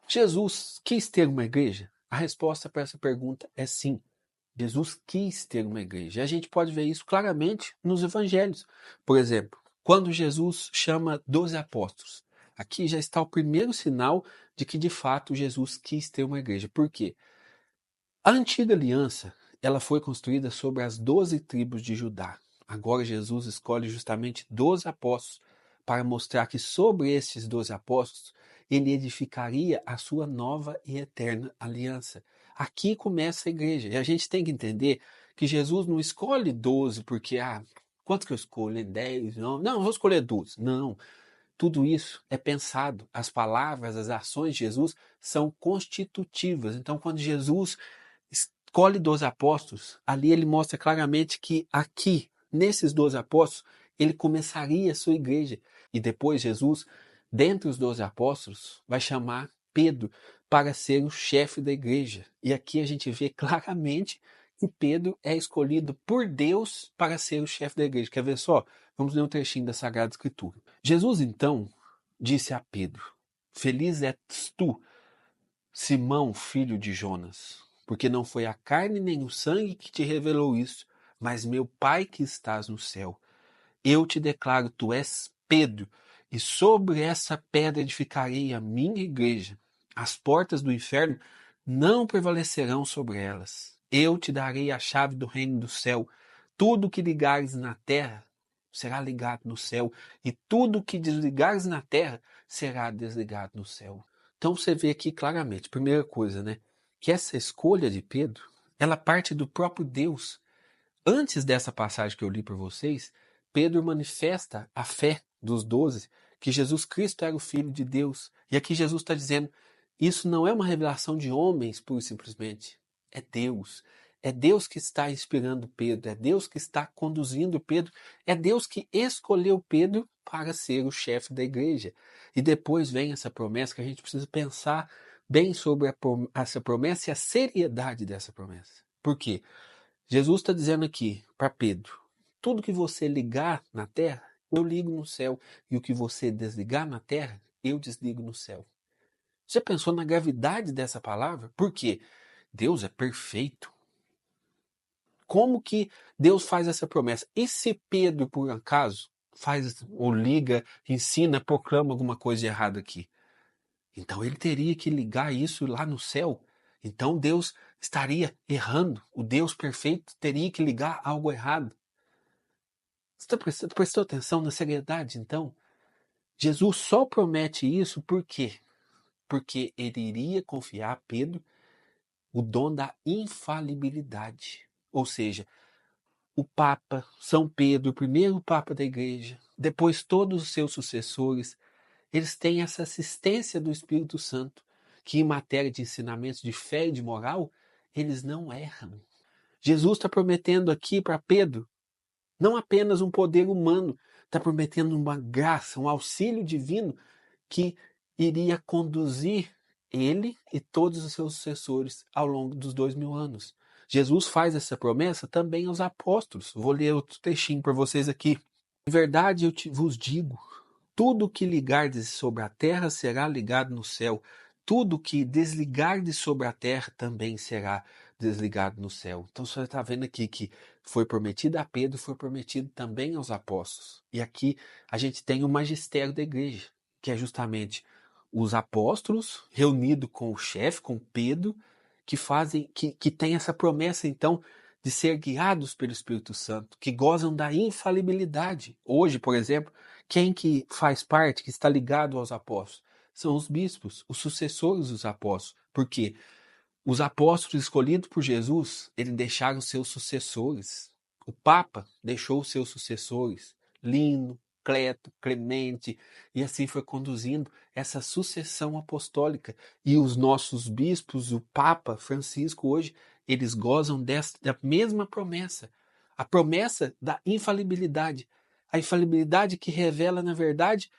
Jesus quis ter uma igreja? A resposta para essa pergunta é sim. Jesus quis ter uma igreja. E a gente pode ver isso claramente nos evangelhos. Por exemplo, quando Jesus chama 12 apóstolos, aqui já está o primeiro sinal de que de fato Jesus quis ter uma igreja. Por quê? A antiga aliança, ela foi construída sobre as 12 tribos de Judá. Agora Jesus escolhe justamente 12 apóstolos para mostrar que sobre estes 12 apóstolos ele edificaria a sua nova e eterna aliança. Aqui começa a igreja. E a gente tem que entender que Jesus não escolhe 12 porque, quanto que eu escolho? 10? Não, eu vou escolher 12. Não. Tudo isso é pensado. As palavras, as ações de Jesus são constitutivas. Então, quando Jesus escolhe 12 apóstolos, ali ele mostra claramente que aqui, nesses 12 apóstolos, ele começaria a sua igreja. E depois Jesus, dentre os 12 apóstolos, vai chamar Pedro para ser o chefe da igreja. E aqui a gente vê claramente que Pedro é escolhido por Deus para ser o chefe da igreja. Quer ver só? Vamos ler um trechinho da Sagrada Escritura. Jesus, então, disse a Pedro: Feliz és tu, Simão, filho de Jonas, porque não foi a carne nem o sangue que te revelou isso, mas meu Pai que estás no céu. Eu te declaro, tu és Pedro, e sobre essa pedra edificarei a minha igreja. As portas do inferno não prevalecerão sobre elas. Eu te darei a chave do reino do céu. Tudo que ligares na terra será ligado no céu, e tudo que desligares na terra será desligado no céu. Então você vê aqui claramente, primeira coisa, né, que essa escolha de Pedro, ela parte do próprio Deus. Antes dessa passagem que eu li para vocês, Pedro manifesta a fé dos 12, que Jesus Cristo era o Filho de Deus. E aqui Jesus está dizendo, isso não é uma revelação de homens, pura e simplesmente. É Deus. É Deus que está inspirando Pedro, é Deus que está conduzindo Pedro, é Deus que escolheu Pedro para ser o chefe da igreja. E depois vem essa promessa que a gente precisa pensar bem sobre essa promessa e a seriedade dessa promessa. Por quê? Jesus está dizendo aqui para Pedro: tudo que você ligar na terra, eu ligo no céu, e o que você desligar na terra, eu desligo no céu. Você pensou na gravidade dessa palavra? Por quê? Deus é perfeito. Como que Deus faz essa promessa? E se Pedro, por acaso, faz ou liga, ensina, proclama alguma coisa de errado aqui? Então ele teria que ligar isso lá no céu. Então Deus estaria errando. O Deus perfeito teria que ligar algo errado. Você prestou atenção na seriedade, então? Jesus só promete isso por quê? Porque ele iria confiar a Pedro o dom da infalibilidade. Ou seja, o Papa, São Pedro, o primeiro Papa da Igreja, depois todos os seus sucessores, eles têm essa assistência do Espírito Santo, que em matéria de ensinamentos de fé e de moral, eles não erram. Jesus está prometendo aqui para Pedro não apenas um poder humano, está prometendo uma graça, um auxílio divino que iria conduzir ele e todos os seus sucessores ao longo dos 2000 anos. Jesus faz essa promessa também aos apóstolos. Vou ler outro textinho para vocês aqui. Em verdade eu vos digo, tudo que ligardes sobre a terra será ligado no céu, tudo que desligardes sobre a terra também será desligado no céu. Então você está vendo aqui que foi prometido a Pedro, foi prometido também aos apóstolos. E aqui a gente tem o magistério da igreja, que é justamente os apóstolos reunidos com o chefe, com Pedro, que tem essa promessa então de ser guiados pelo Espírito Santo, que gozam da infalibilidade. Hoje, por exemplo, quem que faz parte, que está ligado aos apóstolos? São os bispos, os sucessores dos apóstolos. Por quê? Os apóstolos escolhidos por Jesus, eles deixaram seus sucessores. O Papa deixou seus sucessores, Lino, Cleto, Clemente, e assim foi conduzindo essa sucessão apostólica. E os nossos bispos, o Papa Francisco hoje, eles gozam da mesma promessa. A promessa da infalibilidade. A infalibilidade que revela, na verdade,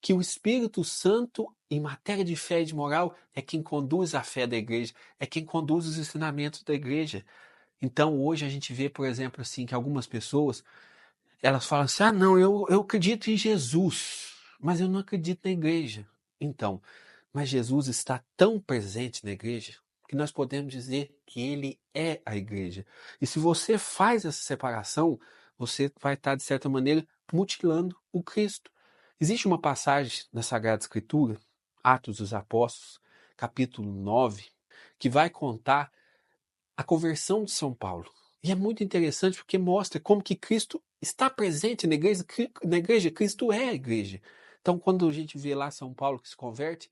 que o Espírito Santo, em matéria de fé e de moral, é quem conduz a fé da igreja, é quem conduz os ensinamentos da igreja. Então, hoje a gente vê, por exemplo, assim, que algumas pessoas, elas falam assim, não, eu acredito em Jesus, mas eu não acredito na igreja. Então, Mas Jesus está tão presente na igreja que nós podemos dizer que ele é a igreja. E se você faz essa separação, você vai estar, de certa maneira, mutilando o Cristo. Existe uma passagem na Sagrada Escritura, Atos dos Apóstolos, capítulo 9, que vai contar a conversão de São Paulo. E é muito interessante porque mostra como que Cristo está presente na igreja, Cristo é a igreja. Então, quando a gente vê lá São Paulo que se converte,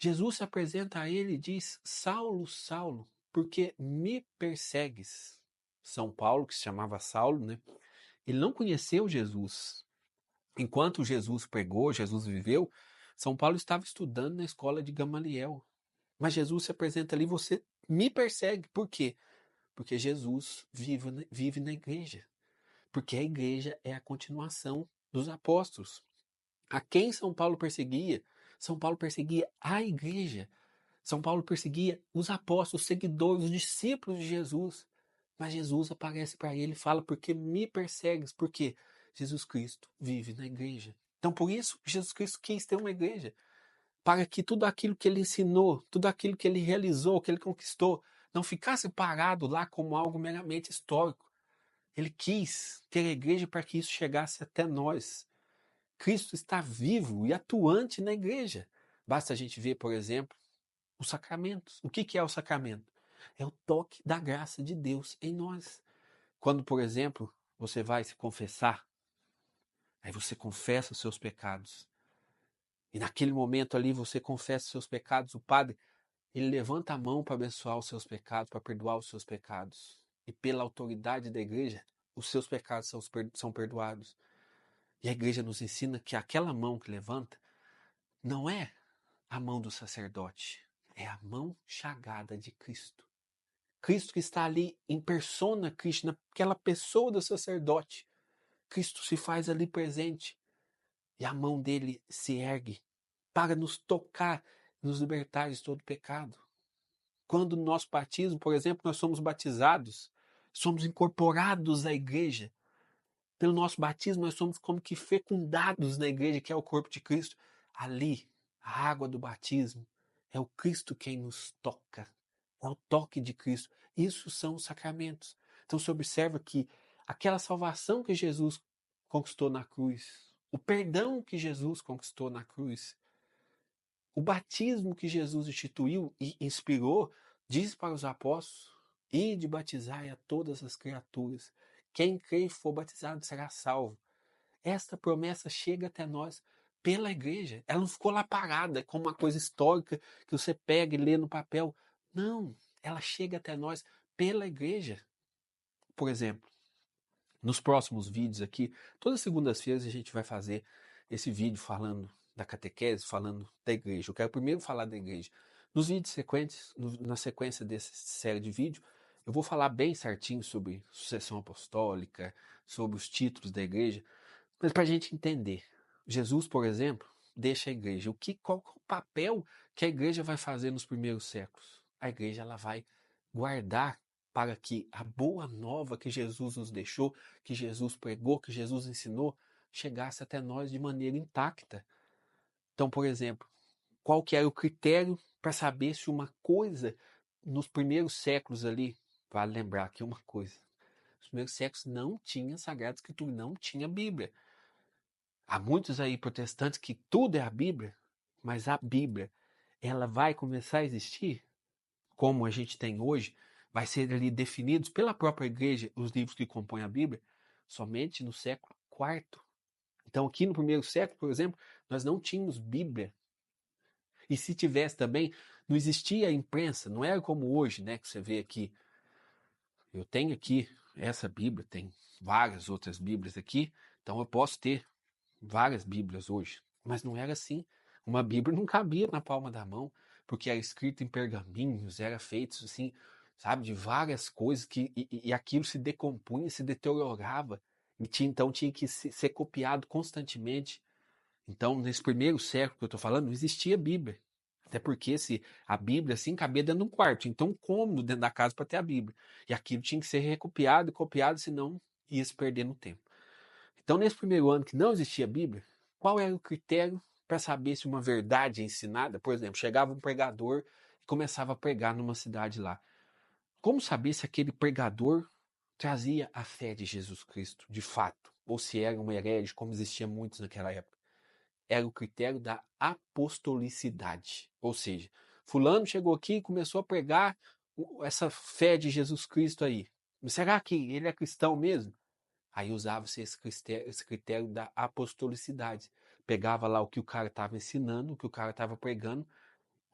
Jesus se apresenta a ele e diz: Saulo, Saulo, porque me persegues? São Paulo, que se chamava Saulo, né? Ele não conheceu Jesus. Enquanto Jesus pregou, Jesus viveu, São Paulo estava estudando na escola de Gamaliel. Mas Jesus se apresenta ali: você me persegue. Por quê? Porque Jesus vive na igreja. Porque a igreja é a continuação dos apóstolos. A quem São Paulo perseguia? São Paulo perseguia a igreja. São Paulo perseguia os apóstolos, os seguidores, os discípulos de Jesus. Mas Jesus aparece para ele e fala: porque me persegues? Porque Jesus Cristo vive na igreja. Então, por isso, Jesus Cristo quis ter uma igreja. Para que tudo aquilo que ele ensinou, tudo aquilo que ele realizou, que ele conquistou, não ficasse parado lá como algo meramente histórico. Ele quis ter a igreja para que isso chegasse até nós. Cristo está vivo e atuante na igreja. Basta a gente ver, por exemplo, os sacramentos. O que é o sacramento? É o toque da graça de Deus em nós. Quando, por exemplo, você vai se confessar, aí você confessa os seus pecados. E naquele momento ali você confessa os seus pecados, o padre, ele levanta a mão para abençoar os seus pecados, para perdoar os seus pecados. E pela autoridade da igreja, os seus pecados são perdoados. E a igreja nos ensina que aquela mão que levanta não é a mão do sacerdote, é a mão chagada de Cristo. Cristo que está ali em persona, Cristo, naquela pessoa do sacerdote. Cristo se faz ali presente e a mão dele se ergue para nos tocar, nos libertar de todo pecado. Quando no nosso batismo, por exemplo, nós somos batizados, somos incorporados à igreja. Pelo nosso batismo, nós somos como que fecundados na igreja, que é o corpo de Cristo. Ali, a água do batismo, é o Cristo quem nos toca. É o toque de Cristo. Isso são os sacramentos. Então você observa que aquela salvação que Jesus conquistou na cruz, o perdão que Jesus conquistou na cruz, o batismo que Jesus instituiu e inspirou, diz para os apóstolos: ide batizai a todas as criaturas. Quem crê e for batizado será salvo. Esta promessa chega até nós pela igreja. Ela não ficou lá parada como uma coisa histórica que você pega e lê no papel. Não, ela chega até nós pela igreja. Por exemplo, nos próximos vídeos aqui, todas as segundas-feiras a gente vai fazer esse vídeo falando da catequese, falando da igreja. Eu quero primeiro falar da igreja. Nos vídeos sequentes, na sequência dessa série de vídeos, eu vou falar bem certinho sobre sucessão apostólica, sobre os títulos da igreja, mas para a gente entender. Jesus, por exemplo, deixa a igreja. Qual é o papel que a igreja vai fazer nos primeiros séculos? A igreja ela vai guardar para que a boa nova que Jesus nos deixou, que Jesus pregou, que Jesus ensinou, chegasse até nós de maneira intacta. Então, por exemplo, qual que era o critério para saber se uma coisa nos primeiros séculos ali, vale lembrar aqui uma coisa, nos primeiros séculos não tinha Sagrada Escritura, não tinha Bíblia. Há muitos aí protestantes que tudo é a Bíblia, mas a Bíblia, ela vai começar a existir, como a gente tem hoje, vai ser ali definidos pela própria igreja, os livros que compõem a Bíblia, somente no século IV. Então aqui no primeiro século, por exemplo, nós não tínhamos Bíblia. E se tivesse também, não existia a imprensa, não era como hoje, né, que você vê aqui. Eu tenho aqui essa Bíblia, tem várias outras Bíblias aqui, então eu posso ter várias Bíblias hoje, mas não era assim. Uma Bíblia não cabia na palma da mão, porque era escrito em pergaminhos, era feito assim, sabe, de várias coisas e aquilo se decompunha, se deteriorava, então tinha que ser copiado constantemente. Então, nesse primeiro século que eu estou falando, não existia Bíblia. Até porque se a Bíblia assim cabia dentro de um quarto, então um cômodo dentro da casa para ter a Bíblia. E aquilo tinha que ser recopiado e copiado, senão ia se perder no tempo. Então, nesse primeiro ano que não existia Bíblia, qual era o critério para saber se uma verdade é ensinada? Por exemplo, chegava um pregador e começava a pregar numa cidade lá. Como saber se aquele pregador trazia a fé de Jesus Cristo, de fato, ou se era um herege, como existia muitos naquela época? Era o critério da apostolicidade. Ou seja, fulano chegou aqui e começou a pregar essa fé de Jesus Cristo aí. Será que ele é cristão mesmo? Aí usava-se esse critério da apostolicidade. Pegava lá o que o cara estava ensinando, o que o cara estava pregando,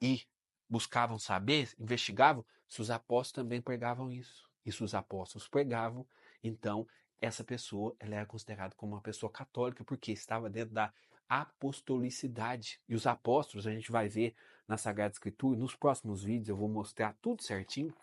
e buscavam saber, investigavam se os apóstolos também pregavam isso. E se os apóstolos pregavam, então essa pessoa ela era considerada como uma pessoa católica, porque estava dentro da apostolicidade. E os apóstolos, a gente vai ver na Sagrada Escritura, nos próximos vídeos eu vou mostrar tudo certinho,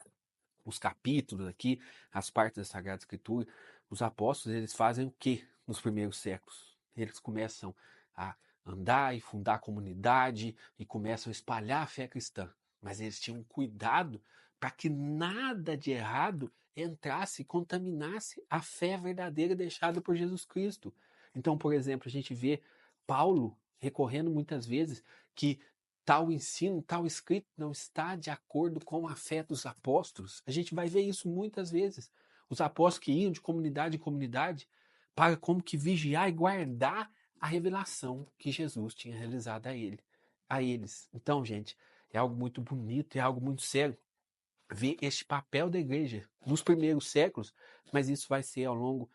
os capítulos aqui, as partes da Sagrada Escritura. Os apóstolos, eles fazem o que nos primeiros séculos? Eles começam a andar e fundar comunidade e começam a espalhar a fé cristã. Mas eles tinham cuidado para que nada de errado entrasse e contaminasse a fé verdadeira deixada por Jesus Cristo. Então, por exemplo, a gente vê Paulo recorrendo muitas vezes que tal ensino, tal escrito não está de acordo com a fé dos apóstolos. A gente vai ver isso muitas vezes. Os apóstolos que iam de comunidade em comunidade para como que vigiar e guardar a revelação que Jesus tinha realizado a eles. Então, gente, é algo muito bonito, é algo muito sério ver este papel da igreja nos primeiros séculos, mas isso vai ser ao longo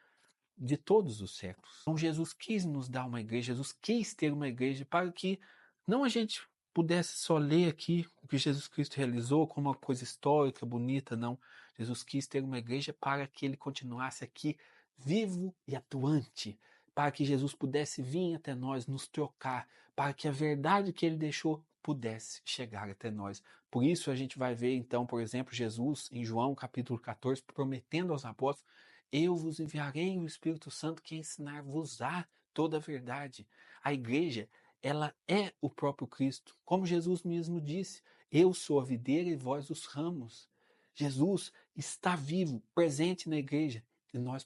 de todos os séculos. Então Jesus quis nos dar uma igreja, Jesus quis ter uma igreja para que não a gente pudesse só ler aqui o que Jesus Cristo realizou como uma coisa histórica, bonita, não. Jesus quis ter uma igreja para que ele continuasse aqui vivo e atuante, para que Jesus pudesse vir até nós, nos trocar, para que a verdade que ele deixou pudesse chegar até nós. Por isso a gente vai ver então, por exemplo, Jesus em João capítulo 14 prometendo aos apóstolos: eu vos enviarei o Espírito Santo que ensinar-vos-á toda a verdade. A igreja, ela é o próprio Cristo. Como Jesus mesmo disse, eu sou a videira e vós os ramos. Jesus está vivo, presente na igreja. E nós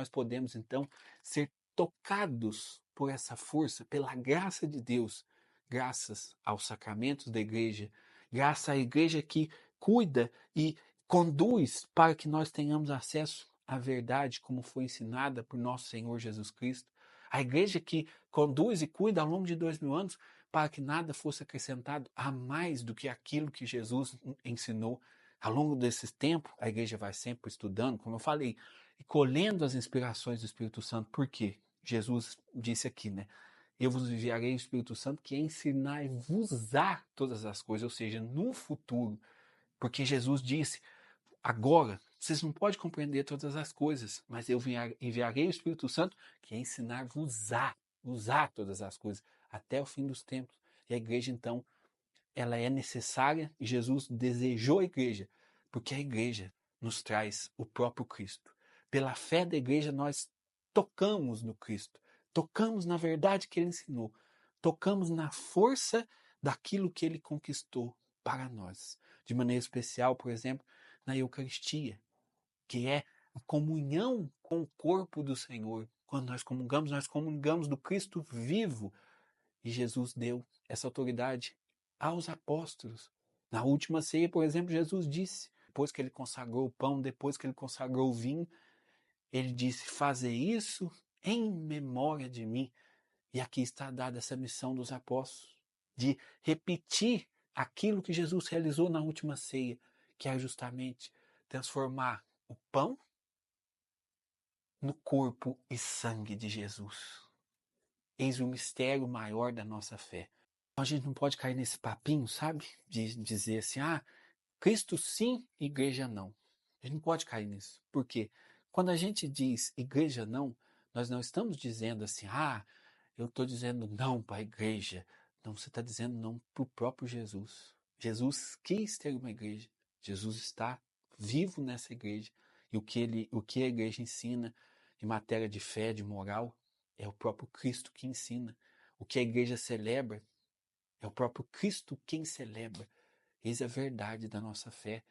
podemos então ser tocados por essa força, pela graça de Deus, graças aos sacramentos da igreja, graças à igreja que cuida e conduz para que nós tenhamos acesso à verdade como foi ensinada por nosso Senhor Jesus Cristo. A igreja que conduz e cuida ao longo de 2000 anos para que nada fosse acrescentado a mais do que aquilo que Jesus ensinou. Ao longo desse tempo, a igreja vai sempre estudando, como eu falei, e colhendo as inspirações do Espírito Santo. Por quê? Jesus disse aqui, né? Eu vos enviarei o Espírito Santo que ensinai-vos-á todas as coisas, ou seja, no futuro. Porque Jesus disse: agora, vocês não podem compreender todas as coisas, mas eu enviarei o Espírito Santo que é ensinar-vos-á, usar todas as coisas, até o fim dos tempos. E a igreja, então, ela é necessária e Jesus desejou a igreja, porque a igreja nos traz o próprio Cristo. Pela fé da igreja, nós tocamos no Cristo, tocamos na verdade que ele ensinou, tocamos na força daquilo que ele conquistou para nós. De maneira especial, por exemplo, na Eucaristia, que é a comunhão com o corpo do Senhor. Quando nós comungamos do Cristo vivo. E Jesus deu essa autoridade aos apóstolos. Na última ceia, por exemplo, Jesus disse, depois que ele consagrou o pão, depois que ele consagrou o vinho, ele disse: fazei isso em memória de mim. E aqui está dada essa missão dos apóstolos, de repetir aquilo que Jesus realizou na última ceia, que é justamente transformar o pão no corpo e sangue de Jesus. Eis o mistério maior da nossa fé. A gente não pode cair nesse papinho, sabe? De dizer assim, Cristo sim, igreja não. A gente não pode cair nisso. Por quê? Quando a gente diz igreja não, nós não estamos dizendo assim, eu estou dizendo não para a igreja. Não, você está dizendo não para o próprio Jesus. Jesus quis ter uma igreja. Jesus está vivo nessa igreja. E o que a igreja ensina em matéria de fé, de moral, é o próprio Cristo que ensina. O que a igreja celebra é o próprio Cristo quem celebra. Eis a verdade da nossa fé.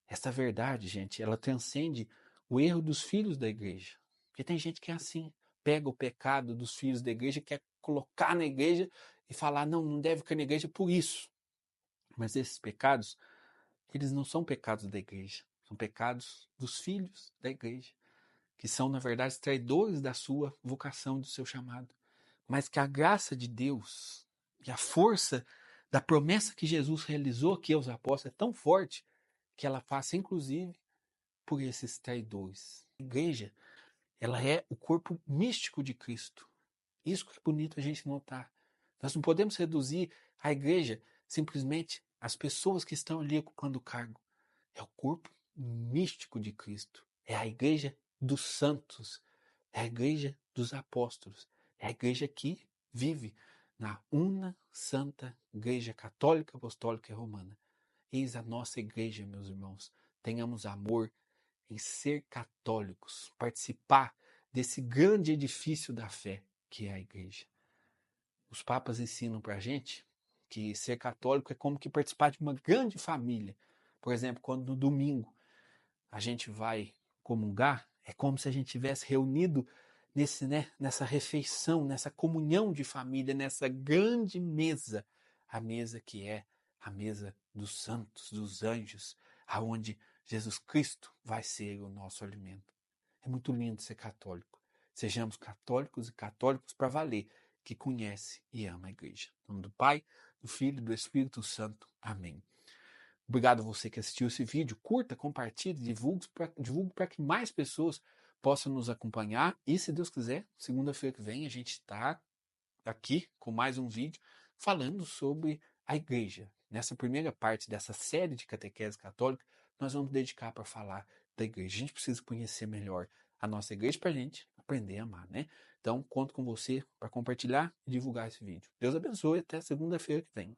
Essa verdade, gente, ela transcende o erro dos filhos da igreja. Porque tem gente que é assim, pega o pecado dos filhos da igreja e quer colocar na igreja e falar, não, não deve ficar na igreja por isso. Mas esses pecados, eles não são pecados da igreja, são pecados dos filhos da igreja, que são, na verdade, traidores da sua vocação, do seu chamado. Mas que a graça de Deus e a força da promessa que Jesus realizou aqui aos apóstolos é tão forte que ela passa, inclusive, por esses traidores. A igreja, ela é o corpo místico de Cristo. Isso que é bonito a gente notar. Nós não podemos reduzir a igreja simplesmente às pessoas que estão ali ocupando o cargo. É o corpo místico de Cristo. É a igreja dos santos. É a igreja dos apóstolos. É a igreja que vive na una santa igreja católica, apostólica e romana. Eis a nossa igreja, meus irmãos. Tenhamos amor em ser católicos, participar desse grande edifício da fé que é a igreja. Os papas ensinam para a gente que ser católico é como que participar de uma grande família. Por exemplo, quando no domingo a gente vai comungar, é como se a gente tivesse reunido nessa refeição, nessa comunhão de família, nessa grande mesa, a mesa que é a mesa dos santos, dos anjos, aonde Jesus Cristo vai ser o nosso alimento. É muito lindo ser católico. Sejamos católicos e católicos para valer, que conhece e ama a igreja. Em nome do Pai, do Filho e do Espírito Santo. Amém. Obrigado a você que assistiu esse vídeo. Curta, compartilhe, divulgue para que mais pessoas possam nos acompanhar. E se Deus quiser, segunda-feira que vem a gente está aqui com mais um vídeo falando sobre a igreja. Nessa primeira parte dessa série de catequese católica, nós vamos dedicar para falar da igreja. A gente precisa conhecer melhor a nossa igreja para a gente aprender a amar, né? Então, conto com você para compartilhar e divulgar esse vídeo. Deus abençoe. Até segunda-feira que vem.